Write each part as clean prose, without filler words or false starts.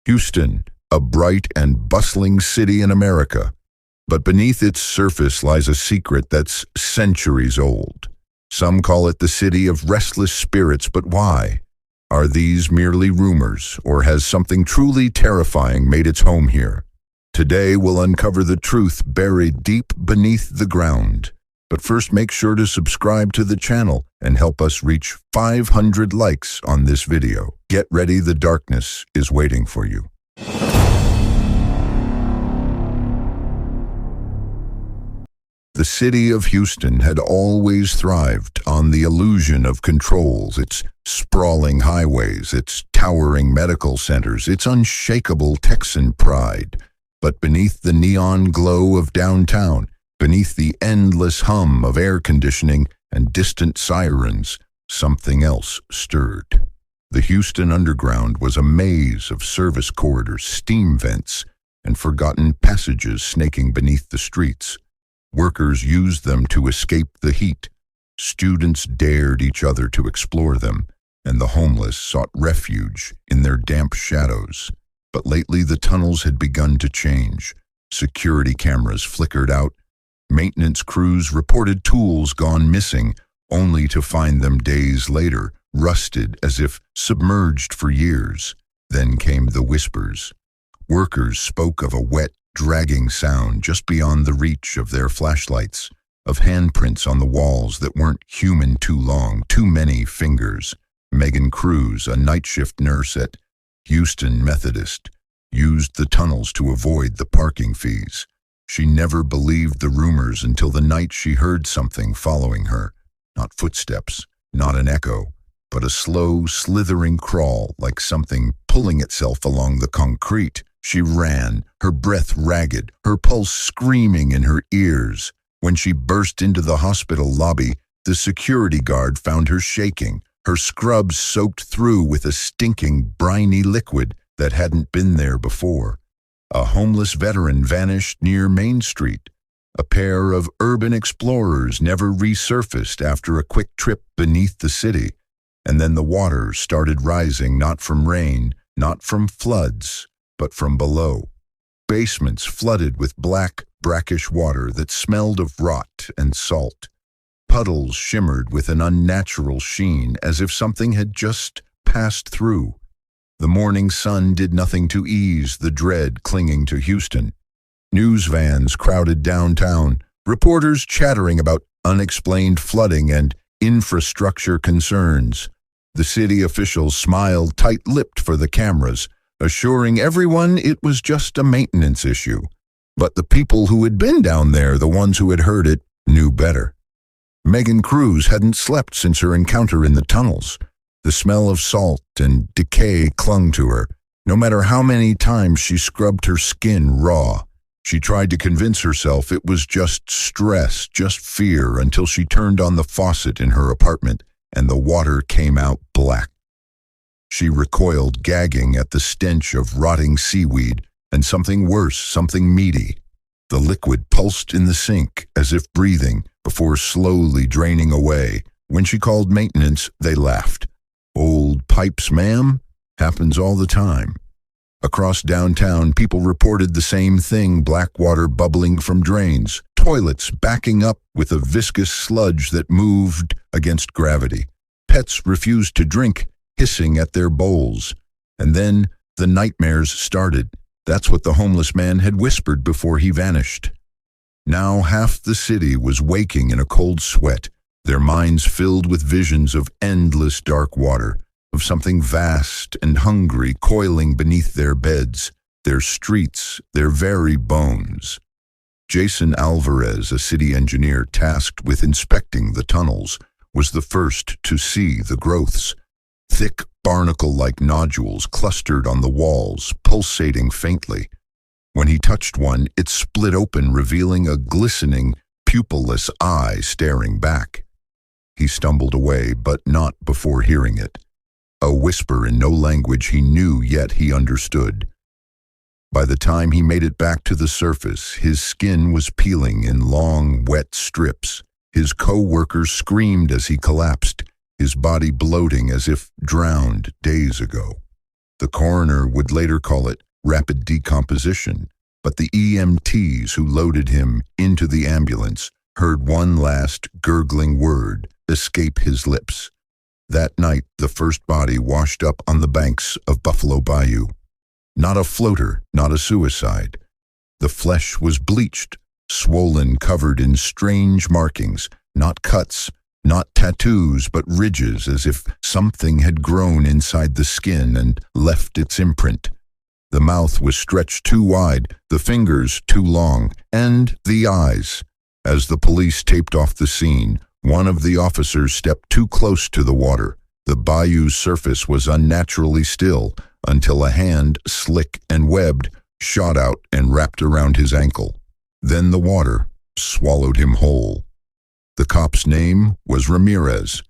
Houston, a bright and bustling city in America. But beneath its surface lies a secret that's centuries old. Some call it the city of restless spirits, but why? Are these merely rumors, or has something truly terrifying made its home here? Today we'll uncover the truth buried deep beneath the ground. But first, make sure to subscribe to the channel and help us reach 500 likes on this video. Get ready, the darkness is waiting for you. The city of Houston had always thrived on the illusion of controls, its sprawling highways, its towering medical centers, its unshakable Texan pride. But beneath the neon glow of downtown, beneath the endless hum of air conditioning and distant sirens, something else stirred. The Houston Underground was a maze of service corridors, steam vents, and forgotten passages snaking beneath the streets. Workers used them to escape the heat. Students dared each other to explore them, and the homeless sought refuge in their damp shadows. But lately the tunnels had begun to change. Security cameras flickered out. Maintenance crews reported tools gone missing, only to find them days later, rusted as if submerged for years. Then came the whispers. Workers spoke of a wet, dragging sound just beyond the reach of their flashlights, of handprints on the walls that weren't human too long, too many fingers. Megan Cruz, a night shift nurse at Houston Methodist, used the tunnels to avoid the parking fees. She never believed the rumors until the night she heard something following her. Not footsteps, not an echo, but a slow, slithering crawl like something pulling itself along the concrete. She ran, her breath ragged, her pulse screaming in her ears. When she burst into the hospital lobby, the security guard found her shaking, her scrubs soaked through with a stinking, briny liquid that hadn't been there before. A homeless veteran vanished near Main Street. A pair of urban explorers never resurfaced after a quick trip beneath the city. And then the water started rising, not from rain, not from floods, but from below. Basements flooded with black, brackish water that smelled of rot and salt. Puddles shimmered with an unnatural sheen, as if something had just passed through. The morning sun did nothing to ease the dread clinging to Houston. News vans crowded downtown, reporters chattering about unexplained flooding and infrastructure concerns. The city officials smiled tight-lipped for the cameras, assuring everyone it was just a maintenance issue. But the people who had been down there, the ones who had heard it, knew better. Megan Cruz hadn't slept since her encounter in the tunnels. The smell of salt and decay clung to her, no matter how many times she scrubbed her skin raw. She tried to convince herself it was just stress, just fear, until she turned on the faucet in her apartment and the water came out black. She recoiled, gagging at the stench of rotting seaweed and something worse, something meaty. The liquid pulsed in the sink as if breathing before slowly draining away. When she called maintenance, they laughed. "Old pipes, ma'am? Happens all the time." Across downtown, people reported the same thing, black water bubbling from drains, toilets backing up with a viscous sludge that moved against gravity. Pets refused to drink, hissing at their bowls. And then the nightmares started. That's what the homeless man had whispered before he vanished. Now half the city was waking in a cold sweat, their minds filled with visions of endless dark water, of something vast and hungry coiling beneath their beds, their streets, their very bones. Jason Alvarez, a city engineer tasked with inspecting the tunnels, was the first to see the growths. Thick, barnacle-like nodules clustered on the walls, pulsating faintly. When he touched one, it split open, revealing a glistening, pupilless eye staring back. He stumbled away, but not before hearing it. A whisper in no language he knew, yet he understood. By the time he made it back to the surface, his skin was peeling in long, wet strips. His co-workers screamed as he collapsed, his body bloating as if drowned days ago. The coroner would later call it rapid decomposition, but the EMTs who loaded him into the ambulance heard one last gurgling word escape his lips. That night, the first body washed up on the banks of Buffalo Bayou. Not a floater, not a suicide. The flesh was bleached, swollen, covered in strange markings, not cuts, not tattoos, but ridges, as if something had grown inside the skin and left its imprint. The mouth was stretched too wide, the fingers too long, and the eyes. As the police taped off the scene, one of the officers stepped too close to the water. The bayou's surface was unnaturally still until a hand, slick and webbed, shot out and wrapped around his ankle. Then the water swallowed him whole. The cop's name was Ramirez.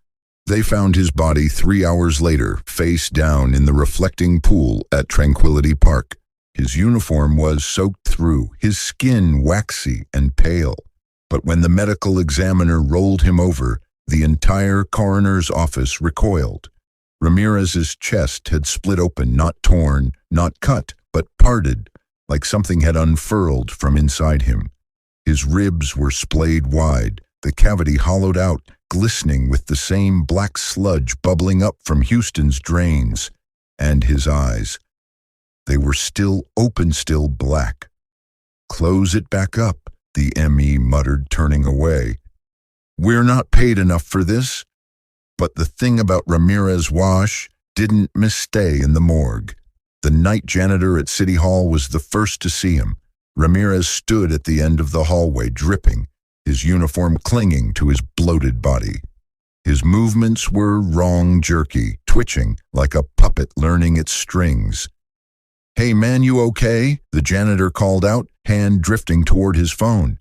They found his body 3 hours later, face down in the reflecting pool at Tranquility Park. His uniform was soaked through, his skin waxy and pale. But when the medical examiner rolled him over, the entire coroner's office recoiled. Ramirez's chest had split open, not torn, not cut, but parted, like something had unfurled from inside him. His ribs were splayed wide, the cavity hollowed out, glistening with the same black sludge bubbling up from Houston's drains. And his eyes. They were still open, still black. "Close it back up," the ME muttered, turning away. "We're not paid enough for this." But the thing about Ramirez Wash didn't misstay in the morgue. The night janitor at City Hall was the first to see him. Ramirez stood at the end of the hallway, dripping, his uniform clinging to his bloated body. His movements were wrong, jerky, twitching like a puppet learning its strings. "Hey man, you okay?" the janitor called out, hand drifting toward his phone.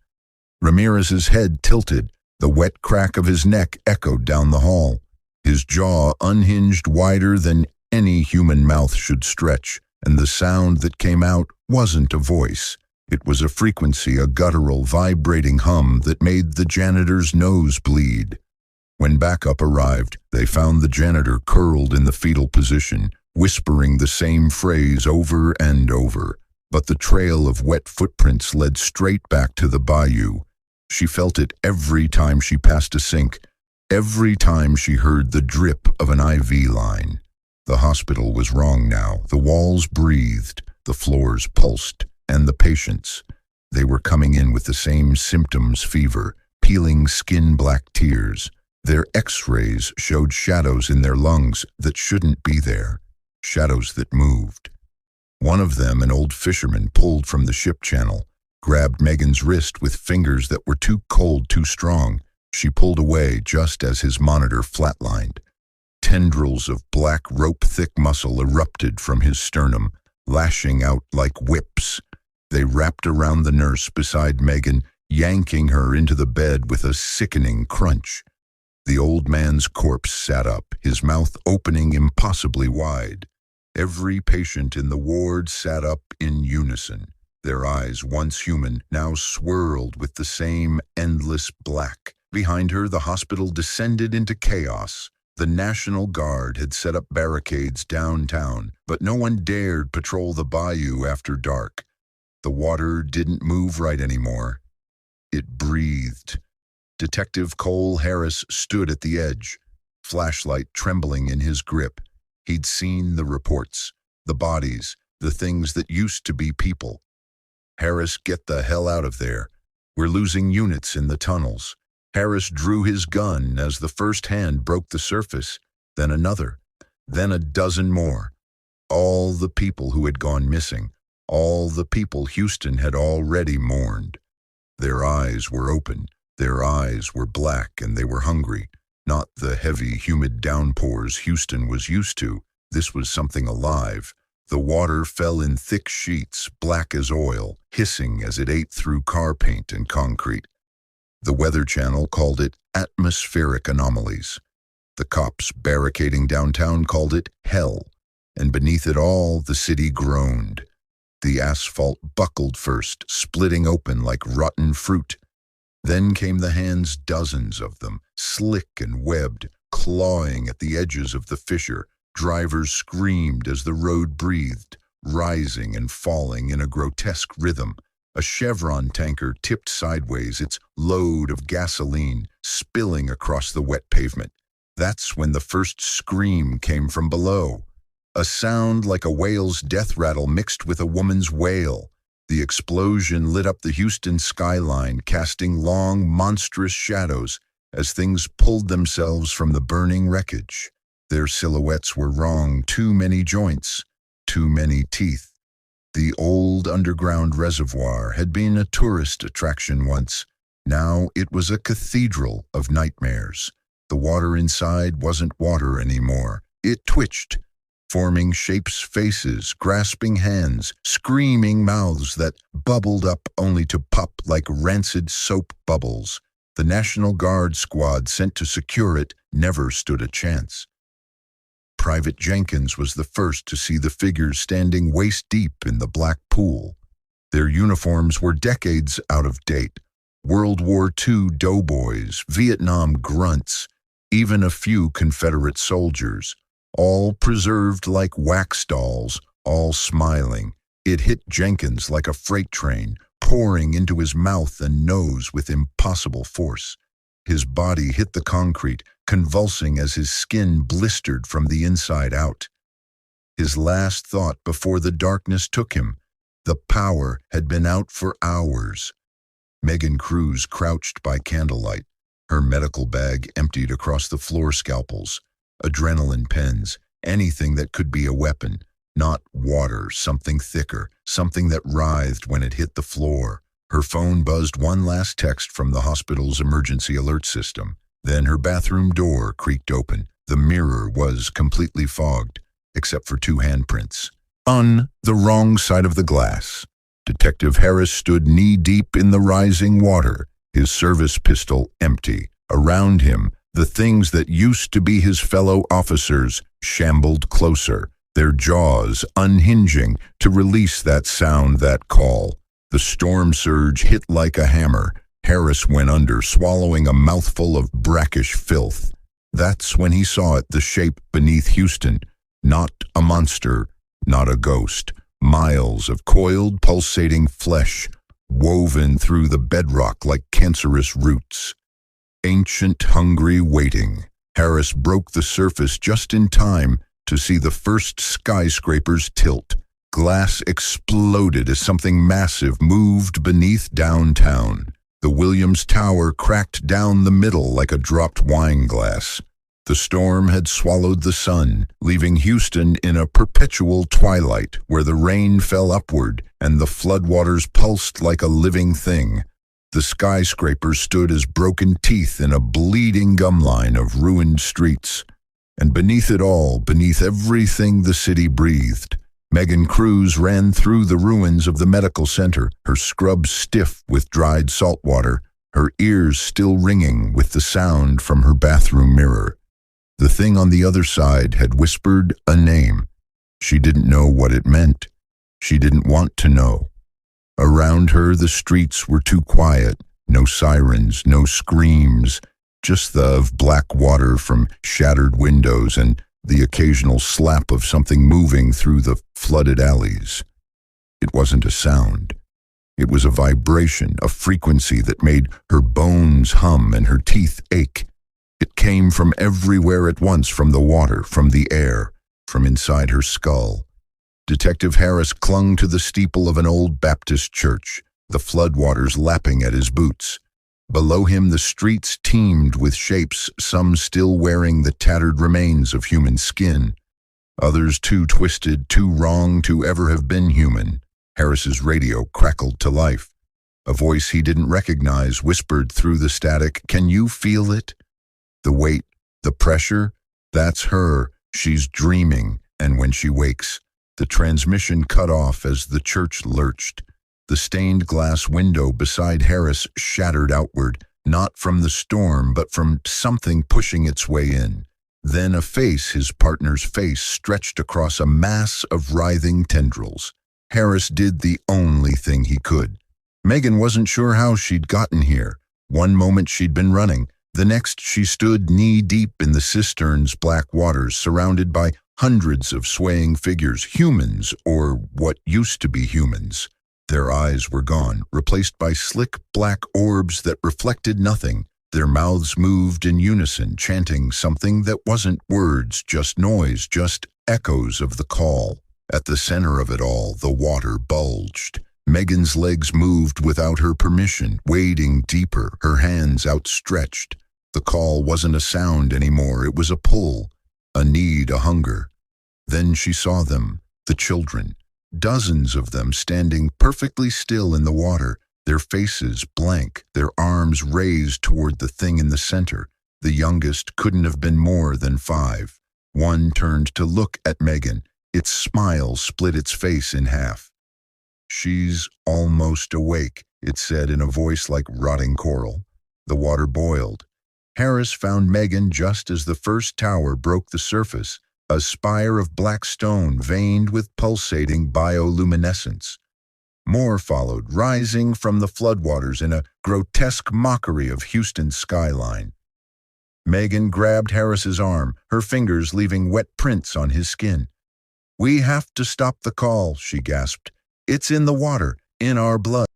Ramirez's head tilted, the wet crack of his neck echoed down the hall. His jaw unhinged wider than any human mouth should stretch, and the sound that came out wasn't a voice. It was a frequency, a guttural, vibrating hum that made the janitor's nose bleed. When backup arrived, they found the janitor curled in the fetal position, whispering the same phrase over and over. But the trail of wet footprints led straight back to the bayou. She felt it every time she passed a sink, every time she heard the drip of an IV line. The hospital was wrong now. The walls breathed, the floors pulsed, and the patients. They were coming in with the same symptoms: fever, peeling skin-black tears. Their X-rays showed shadows in their lungs that shouldn't be there, shadows that moved. One of them, an old fisherman, pulled from the ship channel, grabbed Megan's wrist with fingers that were too cold, too strong. She pulled away just as his monitor flatlined. Tendrils of black rope-thick muscle erupted from his sternum, lashing out like whips. They wrapped around the nurse beside Megan, yanking her into the bed with a sickening crunch. The old man's corpse sat up, his mouth opening impossibly wide. Every patient in the ward sat up in unison. Their eyes, once human, now swirled with the same endless black. Behind her, the hospital descended into chaos. The National Guard had set up barricades downtown, but no one dared patrol the bayou after dark. The water didn't move right anymore. It breathed. Detective Cole Harris stood at the edge, flashlight trembling in his grip. He'd seen the reports, the bodies, the things that used to be people. "Harris, get the hell out of there. We're losing units in the tunnels." Harris drew his gun as the first hand broke the surface, then another, then a dozen more. All the people who had gone missing, all the people Houston had already mourned. Their eyes were open, their eyes were black, and they were hungry. Not the heavy, humid downpours Houston was used to. This was something alive. The water fell in thick sheets, black as oil, hissing as it ate through car paint and concrete. The Weather Channel called it atmospheric anomalies. The cops barricading downtown called it hell, and beneath it all, the city groaned. The asphalt buckled first, splitting open like rotten fruit. Then came the hands, dozens of them, slick and webbed, clawing at the edges of the fissure, Drivers screamed as the road breathed, rising and falling in a grotesque rhythm. A Chevron tanker tipped sideways, its load of gasoline spilling across the wet pavement. That's when the first scream came from below. A sound like a whale's death rattle mixed with a woman's wail. The explosion lit up the Houston skyline, casting long, monstrous shadows as things pulled themselves from the burning wreckage. Their silhouettes were wrong, too many joints, too many teeth. The old underground reservoir had been a tourist attraction once. Now it was a cathedral of nightmares. The water inside wasn't water anymore. It twitched, forming shapes, faces, grasping hands, screaming mouths that bubbled up only to pop like rancid soap bubbles. The National Guard squad sent to secure it never stood a chance. Private Jenkins was the first to see the figures standing waist-deep in the black pool. Their uniforms were decades out of date. World War II doughboys, Vietnam grunts, even a few Confederate soldiers, all preserved like wax dolls, all smiling. It hit Jenkins like a freight train, pouring into his mouth and nose with impossible force. His body hit the concrete, convulsing as his skin blistered from the inside out. His last thought before the darkness took him, the power had been out for hours. Megan Cruz crouched by candlelight, her medical bag emptied across the floor. Scalpels, adrenaline pens, anything that could be a weapon. Not water, something thicker, something that writhed when it hit the floor. Her phone buzzed one last text from the hospital's emergency alert system. Then her bathroom door creaked open. The mirror was completely fogged, except for two handprints. On the wrong side of the glass, Detective Harris stood knee-deep in the rising water, his service pistol empty. Around him, the things that used to be his fellow officers shambled closer, their jaws unhinging to release that sound, that call. The storm surge hit like a hammer. Harris went under, swallowing a mouthful of brackish filth. That's when he saw it, the shape beneath Houston. Not a monster, not a ghost. Miles of coiled, pulsating flesh, woven through the bedrock like cancerous roots. Ancient, hungry waiting. Harris broke the surface just in time to see the first skyscrapers tilt. Glass exploded as something massive moved beneath downtown. The Williams Tower cracked down the middle like a dropped wine glass. The storm had swallowed the sun, leaving Houston in a perpetual twilight where the rain fell upward and the floodwaters pulsed like a living thing. The skyscrapers stood as broken teeth in a bleeding gum line of ruined streets. And beneath it all, beneath everything the city breathed, Megan Cruz ran through the ruins of the medical center, her scrubs stiff with dried salt water, her ears still ringing with the sound from her bathroom mirror. The thing on the other side had whispered a name. She didn't know what it meant. She didn't want to know. Around her, the streets were too quiet. No sirens, no screams, just the black water from shattered windows and the occasional slap of something moving through the flooded alleys. It wasn't a sound. It was a vibration, a frequency that made her bones hum and her teeth ache. It came from everywhere at once, from the water, from the air, from inside her skull. Detective Harris clung to the steeple of an old Baptist church, the floodwaters lapping at his boots. Below him, the streets teemed with shapes, some still wearing the tattered remains of human skin, others too twisted, too wrong to ever have been human. Harris's radio crackled to life. A voice he didn't recognize whispered through the static, "Can you feel it? The weight, the pressure? That's her. She's dreaming, and when she wakes." The transmission cut off as the church lurched. The stained glass window beside Harris shattered outward, not from the storm, but from something pushing its way in. Then a face, his partner's face, stretched across a mass of writhing tendrils. Harris did the only thing he could. Megan wasn't sure how she'd gotten here. One moment she'd been running. The next she stood knee-deep in the cistern's black waters, surrounded by Hundreds of swaying figures, humans, or what used to be humans. Their eyes were gone, replaced by slick black orbs that reflected nothing. Their mouths moved in unison, chanting something that wasn't words, just noise, just echoes of the call. At the center of it all, the water bulged. Megan's legs moved without her permission, wading deeper, her hands outstretched. The call wasn't a sound anymore, it was a pull, a need, a hunger. Then she saw them, the children, dozens of them standing perfectly still in the water, their faces blank, their arms raised toward the thing in the center. The youngest couldn't have been more than 5. One turned to look at Megan. Its smile split its face in half. "She's almost awake," it said in a voice like rotting coral. The water boiled. Harris found Megan just as the first tower broke the surface, a spire of black stone veined with pulsating bioluminescence. More followed, rising from the floodwaters in a grotesque mockery of Houston's skyline. Megan grabbed Harris's arm, her fingers leaving wet prints on his skin. "We have to stop the call," she gasped. "It's in the water, in our blood."